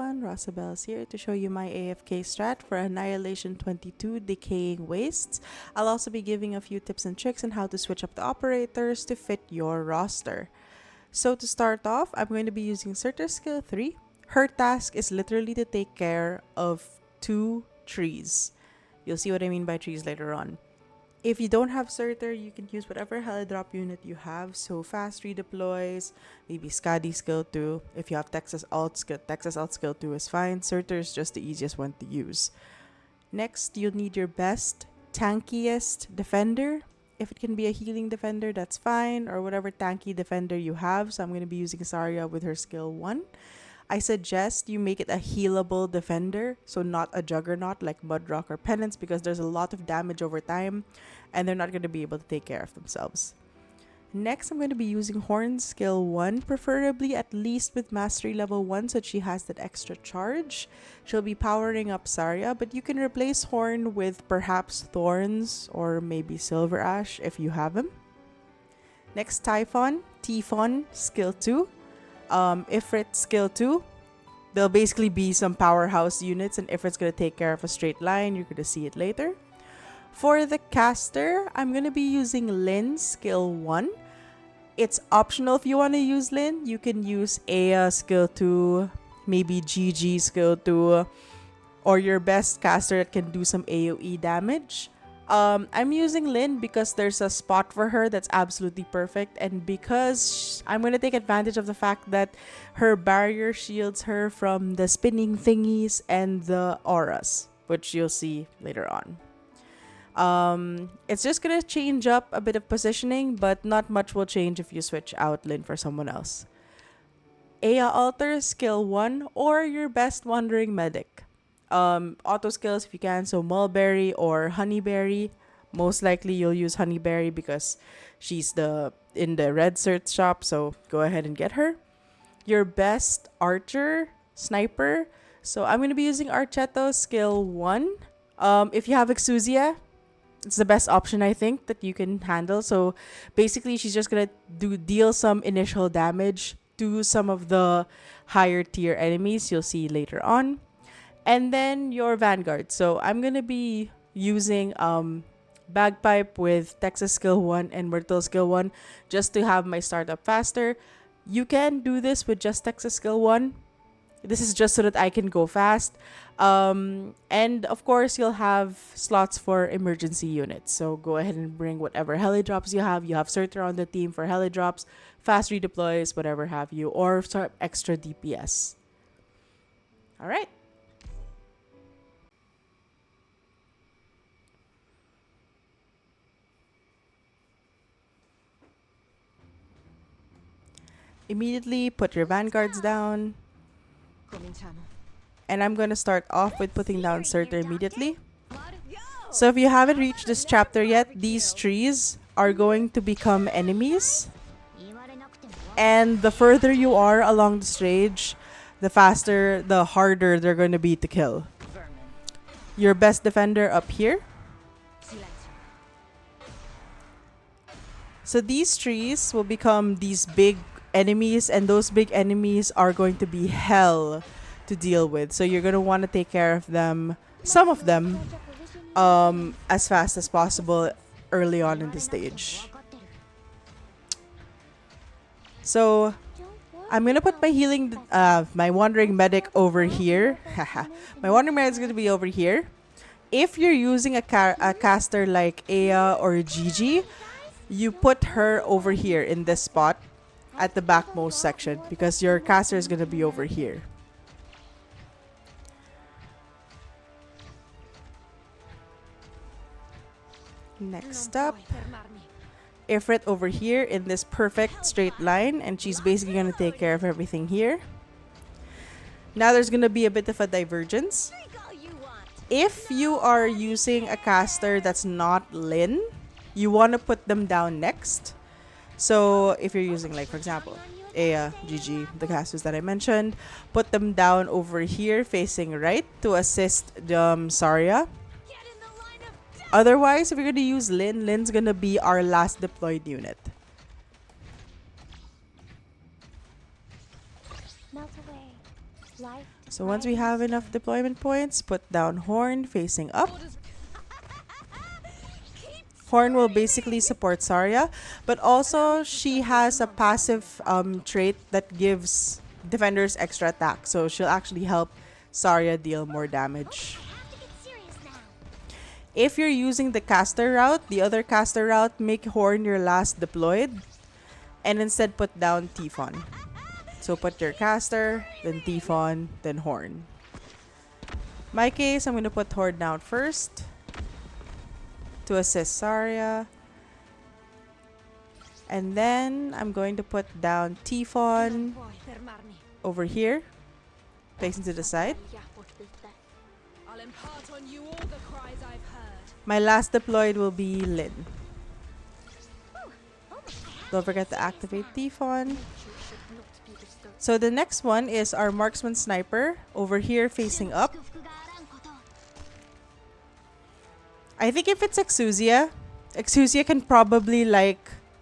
everyone, Rosabel's here to show you my AFK strat for Annihilation 22 Decaying Wastes. I'll also be giving a few tips and tricks on how to switch up the operators to fit your roster. So to start off, I'm going to be using Surtr skill 3. Her task is literally to take care of 2 trees. You'll see what I mean by trees later on. If you don't have Surtr, you can use whatever heli drop unit you have. So fast redeploys, maybe Skadi skill 2. If you have Texas alt skill 2 is fine. Surtr is just the easiest one to use. Next, you'll need your best, tankiest defender. If it can be a healing defender, that's fine. Or whatever tanky defender you have. So I'm going to be using Saria with her skill 1. I suggest you make it a healable defender, so not a juggernaut like Mudrock or Penance, because there's a lot of damage over time and they're not going to be able to take care of themselves. Next, I'm going to be using Horn skill 1, preferably at least with mastery level 1 so that she has that extra charge. She'll be powering up Saria, but you can replace Horn with perhaps Thorns or maybe Silver Ash if you have them. Next, Typhon skill 2. Ifrit skill 2. There'll basically be some powerhouse units and Ifrit's gonna take care of a straight line. You're gonna see it later. For the caster, I'm gonna be using Lyn skill 1. It's optional if you want to use Lyn. You can use Aya skill 2, maybe GG skill 2, or your best caster that can do some AoE damage. I'm using Lyn because there's a spot for her that's absolutely perfect, and because I'm going to take advantage of the fact that her barrier shields her from the spinning thingies and the auras, which you'll see later on. It's just going to change up a bit of positioning, but not much will change if you switch out Lyn for someone else. Aya Alter skill 1 or your best wandering medic. Auto skills if you can, so Mulberry or Honeyberry. Most likely you'll use Honeyberry because she's in the red cert shop, so go ahead and get her. Your best archer, sniper, so I'm going to be using Archetto skill 1. If you have Exousia, it's the best option I think that you can handle. So basically she's just going to deal some initial damage to some of the higher tier enemies you'll see later on. And then your Vanguard. So I'm going to be using Bagpipe with Texas skill 1 and Myrtle skill 1 just to have my startup faster. You can do this with just Texas skill 1. This is just so that I can go fast. And of course, you'll have slots for emergency units. So go ahead and bring whatever heli drops you have. You have Surtr on the team for heli drops, fast redeploys, whatever have you, or sort of extra DPS. All right. Immediately put your vanguards down, and I'm going to start off with putting down Surtr immediately. So if you haven't reached this chapter yet, these trees are going to become enemies, and the further you are along the stage, the harder they're going to be to kill. Your best defender up here. So these trees will become these big enemies, and those big enemies are going to be hell to deal with. So you're going to want to take care of them, some of them, as fast as possible early on in the stage. So I'm going to put my my wandering medic over here. My wandering medic is going to be over here. If you're using a caster like Aya or Gigi, you put her over here in this spot at the backmost section because your caster is going to be over here. Next up, Ifrit over here in this perfect straight line, and she's basically going to take care of everything here. Now there's going to be a bit of a divergence. If you are using a caster that's not Lyn, you want to put them down next. So if you're using, like, for example, Aya, GG, the casters that I mentioned, put them down over here facing right to assist Saria. Otherwise, if you're going to use Lyn, Lyn's going to be our last deployed unit. So once we have enough deployment points, put down Horn facing up. Horn will basically support Saria, but also she has a passive trait that gives defenders extra attack. So she'll actually help Saria deal more damage. If you're using the caster route, the other caster route, make Horn your last deployed and instead put down Typhon. So put your caster, then Typhon, then Horn. My case, I'm going to put Horn down first to assist Saria. And then I'm going to put down Typhon over here, facing to the side. My last deployed will be Lyn. Don't forget to activate Typhon. So the next one is our marksman sniper over here facing up. I think if it's Exusia can probably like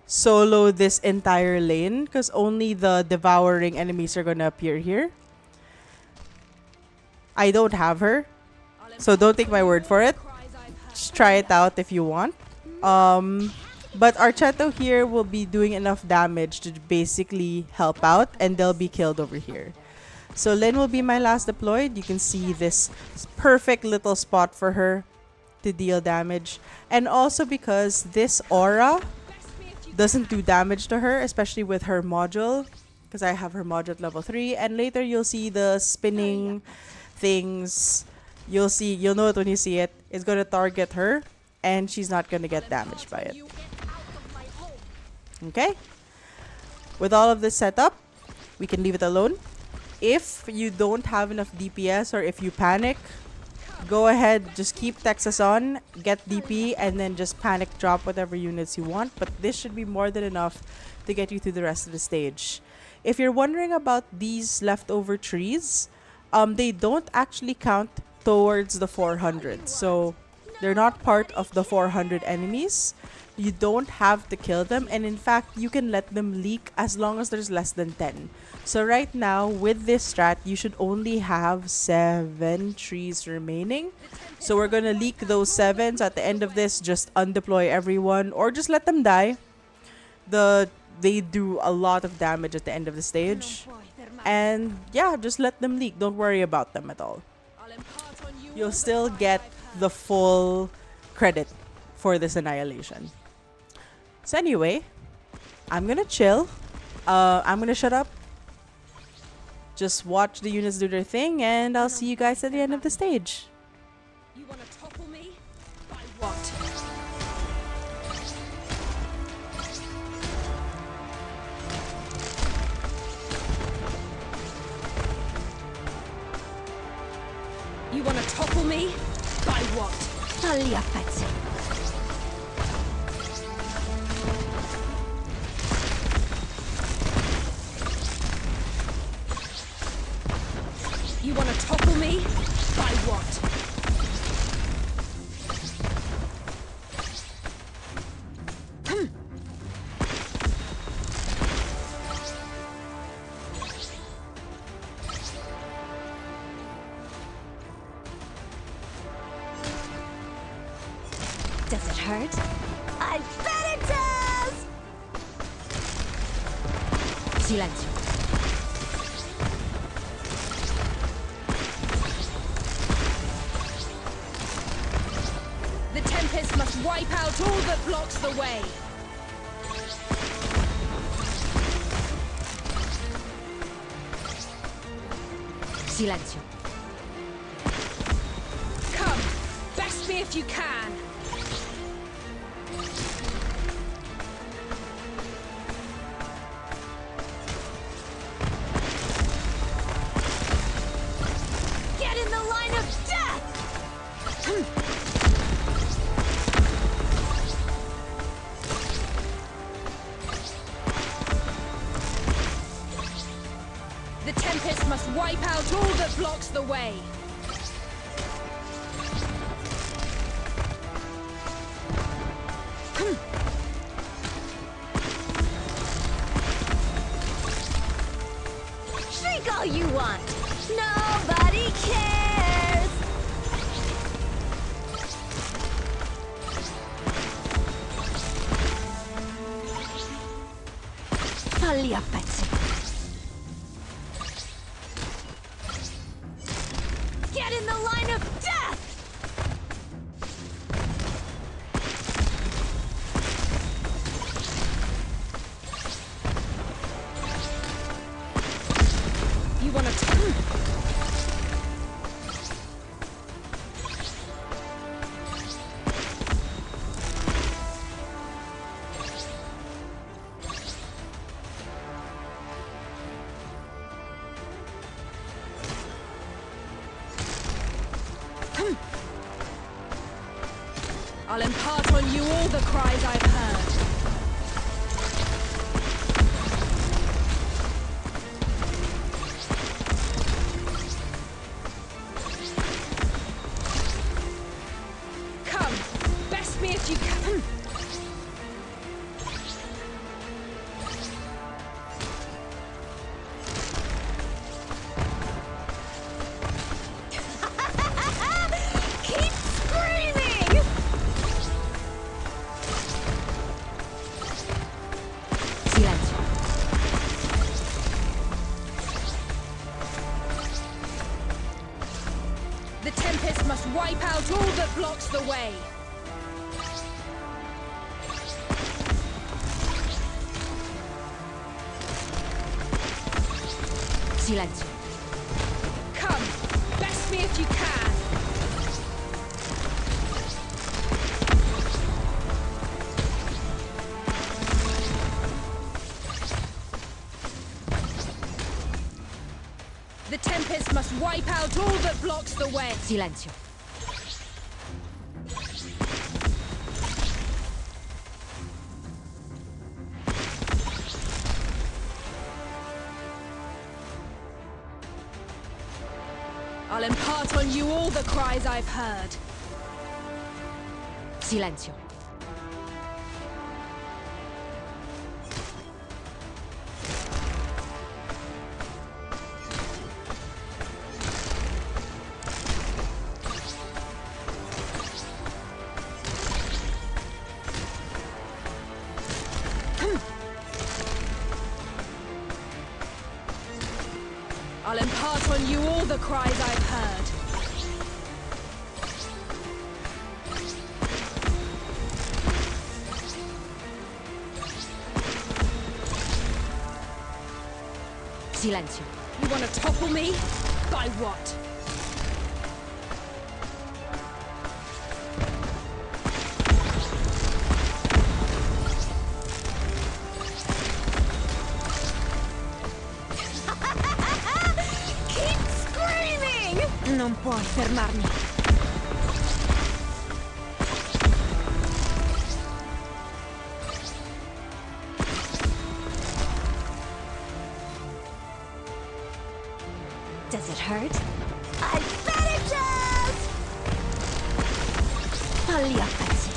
solo this entire lane because only the devouring enemies are gonna appear here. I don't have her, so don't take my word for it. Just try it out if you want. But Archetto here will be doing enough damage to basically help out, and they'll be killed over here. So Lyn will be my last deployed. You can see this perfect little spot for her to deal damage. And also because this aura doesn't do damage to her, especially with her module, because I have her module at level 3. And later you'll see the spinning things. You'll know it when you see it. It's going to target her, and she's not going to get damaged by it. Okay? With all of this set up, we can leave it alone. If you don't have enough DPS or if you panic, go ahead, just keep Texas on, get DP, and then just panic drop whatever units you want. But this should be more than enough to get you through the rest of the stage. If you're wondering about these leftover trees, they don't actually count towards the 400. So they're not part of the 400 enemies. You don't have to kill them, and in fact, you can let them leak as long as there's less than 10. So right now, with this strat, you should only have 7 trees remaining. So we're gonna leak those 7s. At the end of this, just undeploy everyone, or just let them die. They do a lot of damage at the end of the stage. And yeah, just let them leak. Don't worry about them at all. You'll still get the full credit for this Annihilation. So anyway, I'm gonna chill. I'm gonna shut up. Just watch the units do their thing, and I'll see you guys at the end of the stage. You wanna topple me? By what? You wanna topple me? By what? You wanna topple me? By what? Does it hurt? I bet it does! Silencio. The Tempest must wipe out all that blocks the way. Silencio. Come, best me if you can. Get in the line of death! The Tempest must wipe out all that blocks the way. Shriek all you want! Nobody cares. Falli a pezzi. Get in the line of death! You want to... I'll impart on you all the cries I've heard. Come, best me if you can. Keep screaming! Silenzio. The Tempest must wipe out all that blocks the way. Silenzio. Come, best me if you can. The Tempest must wipe out all that blocks the way. Silenzio. I'll impart on you all the cries I've heard. Silenzio. I'll impart on you all the cries I've heard. Silenzio. You want to topple me? By what? Keep screaming! Non puoi fermarmi. Does it hurt? I bet it does! Falli a pezzi.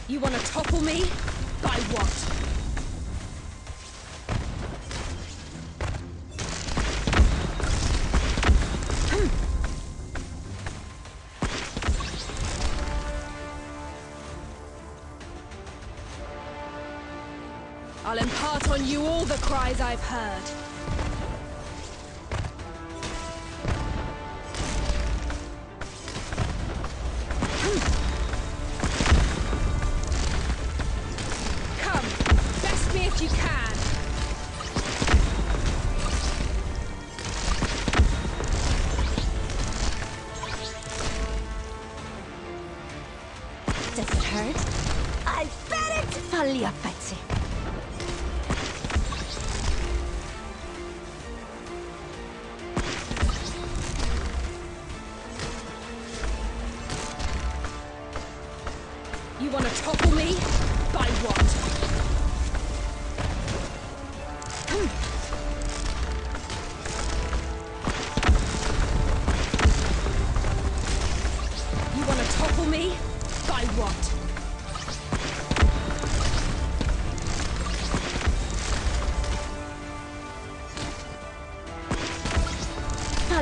You want to topple me? By what? I'll impart on you all the cries I've heard. Come, best me if you can. Does it hurt? I bet it! Falli a pezzi. You want to topple me? By what? You want to topple me? By what?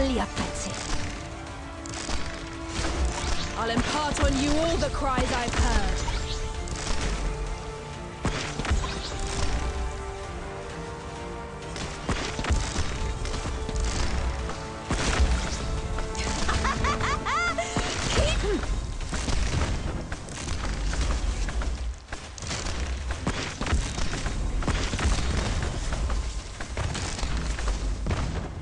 Falli a pezzi. I'll impart on you all the cries I've heard.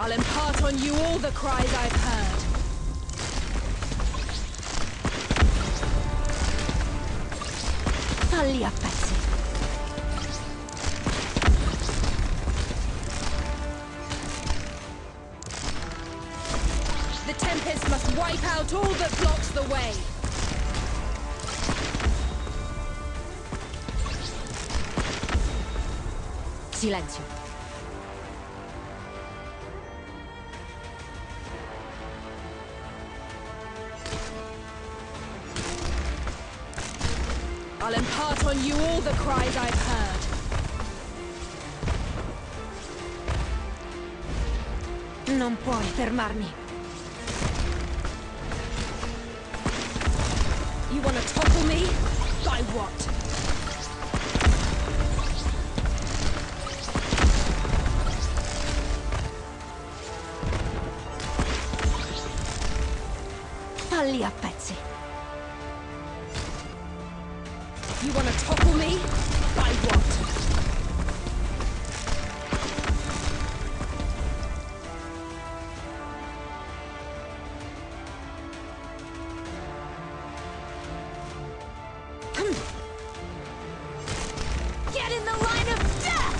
I'll impart on you all the cries I've heard. Falli a pezzi. The Tempest must wipe out all that blocks the way. Silenzio. I'll impart on you all the cries I've heard. Non puoi fermarmi. You want to topple me? By what? Falli a pezzi. You want to topple me? By what? Get in the line of death!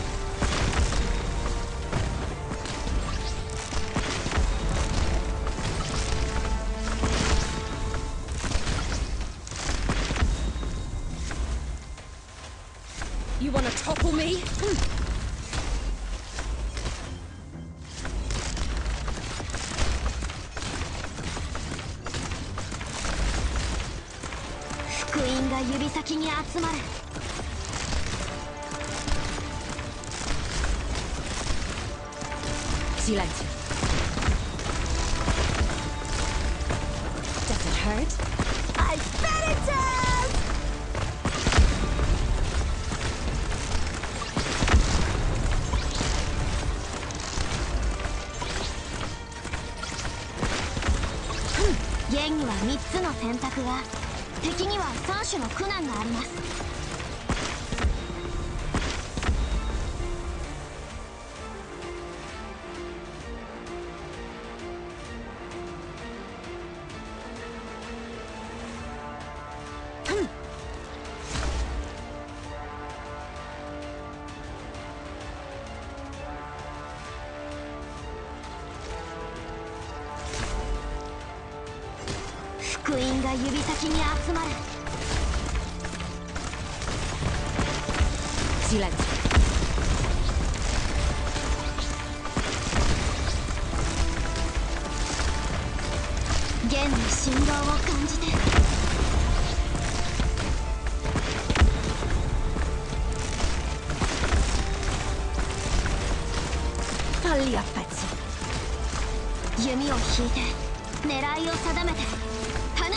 You want to topple me? Queen が指先に集まる。Silenzio. Does it hurt? I bet it does! Yen には3つの選択が、敵には3種の苦難があります。福音が指先に集まる。Silenzio. 弦の振動を感じて。Falli a pezzi. 弓を引いて狙いを定めて放つ。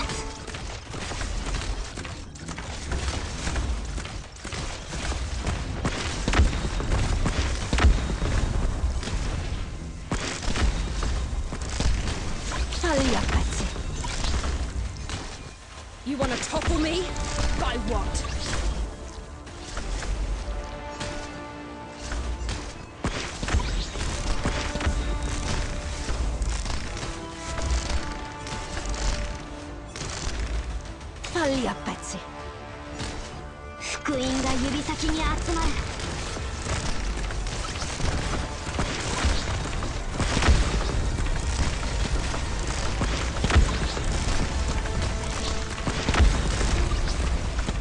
Falli a pezzi. You want to topple me? By what? Falli a pezzi. 福音が指先に集まる。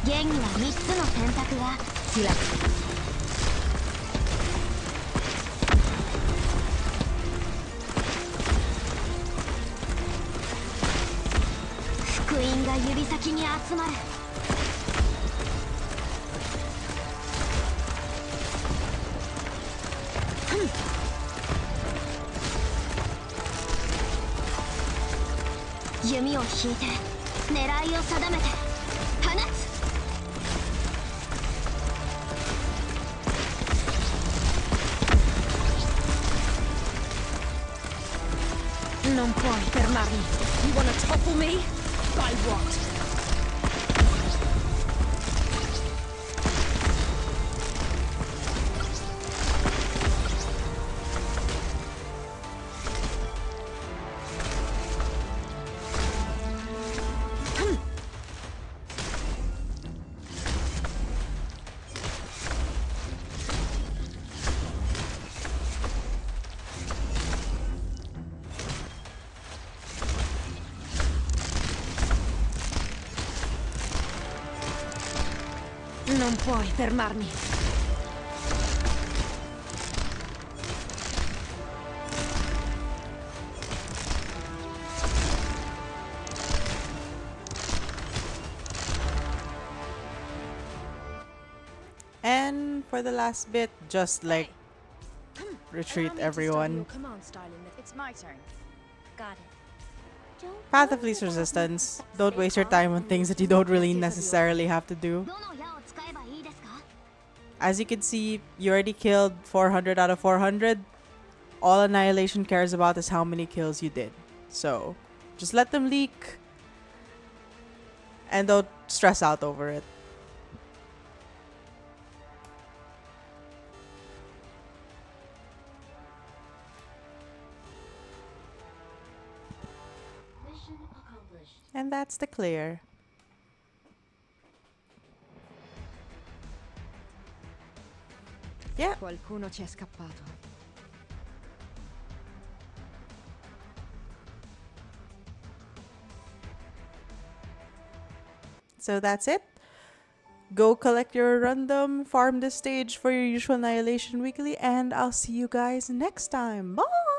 弦には3つの選択が開く。福音が指先に集まる。弓を引いて狙いを定めて放つ Non puoi fermarmi. You wanna topple me? By what? Non puoi fermarmi. And for the last bit, just like retreat everyone. It's my turn. Got it. Path of least resistance. Don't waste your time on things that you don't really necessarily have to do. どの矢を使えばいいですか As you can see, you already killed 400 out of 400. All Annihilation cares about is how many kills you did. So, just let them leak. And don't stress out over it. Mission accomplished. And that's the clear. Yeah. Qualcuno ci è scappato. So that's it. Go collect your random, farm this stage for your usual Annihilation weekly, and I'll see you guys next time. Bye!